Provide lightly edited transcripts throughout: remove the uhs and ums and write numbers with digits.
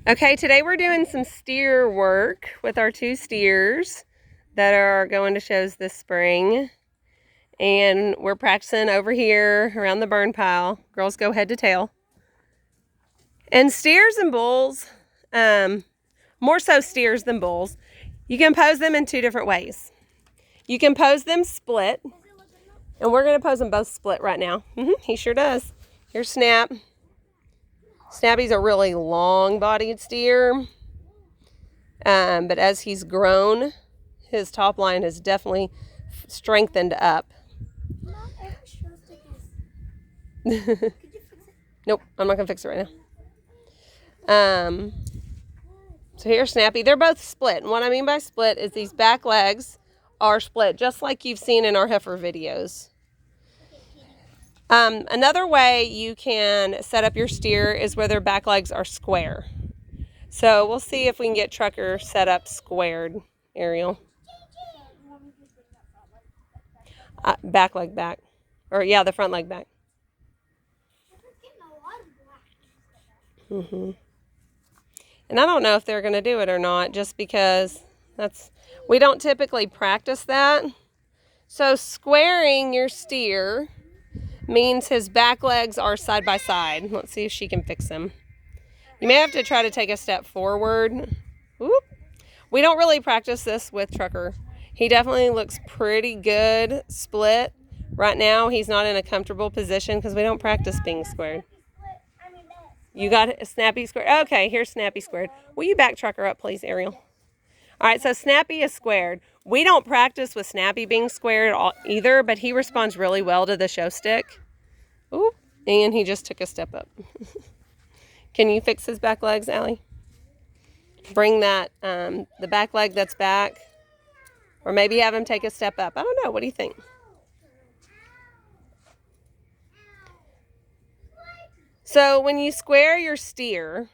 Okay, today we're doing some steer work with our two steers that are going to shows this spring. And we're practicing over here around the burn pile. Girls go head to tail. And steers and bulls, more so steers than bulls, you can pose them in two different ways. You can pose them split, and we're going to pose them both split right now. He sure does. Here's Snap. Snappy's a really long-bodied steer, but as he's grown, his top line has definitely strengthened up. Nope, I'm not going to fix it right now. So here's Snappy. They're both split, and what I mean by split is these back legs are split, just like you've seen in our heifer videos. Another way you can set up your steer is where their back legs are square. So we'll see if we can get Trucker set up squared, Ariel. Back leg back. Or yeah, the front leg back. And I don't know if they're going to do it or not, just because we don't typically practice that. So squaring your steer means his back legs are side by side. Let's see if she can fix them. You may have to try to take a step forward. Whoop. We don't really practice this with Trucker. He definitely looks pretty good split. Right now, he's not in a comfortable position because we don't practice being squared. You got a Snappy squared? Okay, here's Snappy squared. Will you back Trucker up, please, Ariel? All right, so Snappy is squared. We don't practice with Snappy being squared either, but he responds really well to the show stick. Ooh, and he just took a step up. Can you fix his back legs, Allie? Bring that, the back leg that's back, or maybe have him take a step up. I don't know. What do you think? So when you square your steer,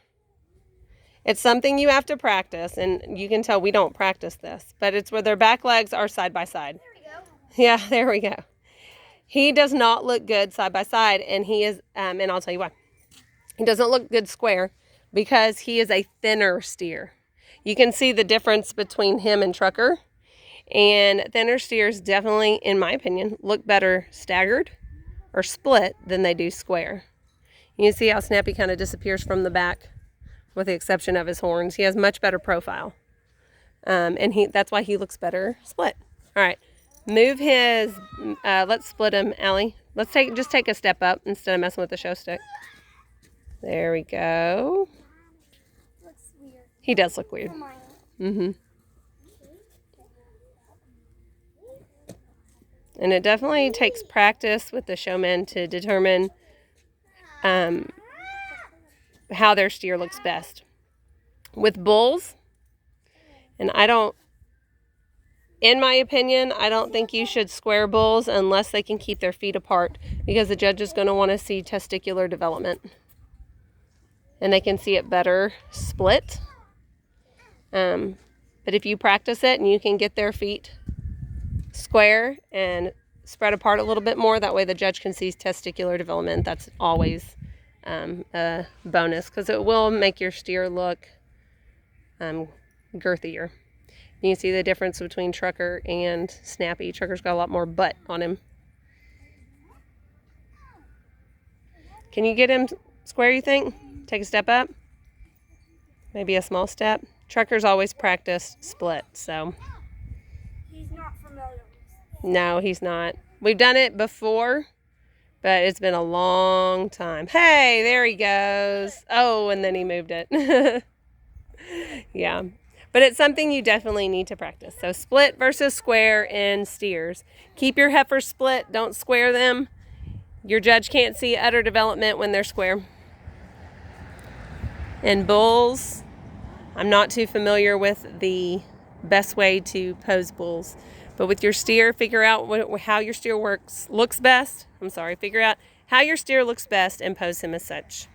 it's something you have to practice, and you can tell we don't practice this, but it's where their back legs are side by side. There we go. Yeah, there we go. He does not look good side by side, and he is, and I'll tell you why. He doesn't look good square because he is a thinner steer. You can see the difference between him and Trucker, and thinner steers definitely, in my opinion, look better staggered or split than they do square. You can see how Snappy kind of disappears from the back, with the exception of his horns. He has much better profile. And that's why he looks better split. All right. Move his, let's split him, Allie. Let's just take a step up instead of messing with the show stick. There we go. Looks weird. He does look weird. And it definitely takes practice with the showmen to determine how their steer looks best. With bulls, and in my opinion, I don't think you should square bulls unless they can keep their feet apart, because the judge is going to want to see testicular development. And they can see it better split. But if you practice it and you can get their feet square and spread apart a little bit more, that way the judge can see testicular development. That's always a bonus, because it will make your steer look girthier. You can see the difference between Trucker and Snappy. Trucker's got a lot more butt on him. Can you get him square, you think? Take a step up? Maybe a small step? Trucker's always practiced split, so. He's not familiar with it. No, he's not. We've done it before, but it's been a long time. Hey, there he goes. Oh, and then he moved it. Yeah. But it's something you definitely need to practice. So split versus square in steers. Keep your heifers split. Don't square them. Your judge can't see udder development when they're square. And bulls, I'm not too familiar with the best way to pose bulls. But with your steer, figure out how your steer looks best. Figure out how your steer looks best and pose him as such.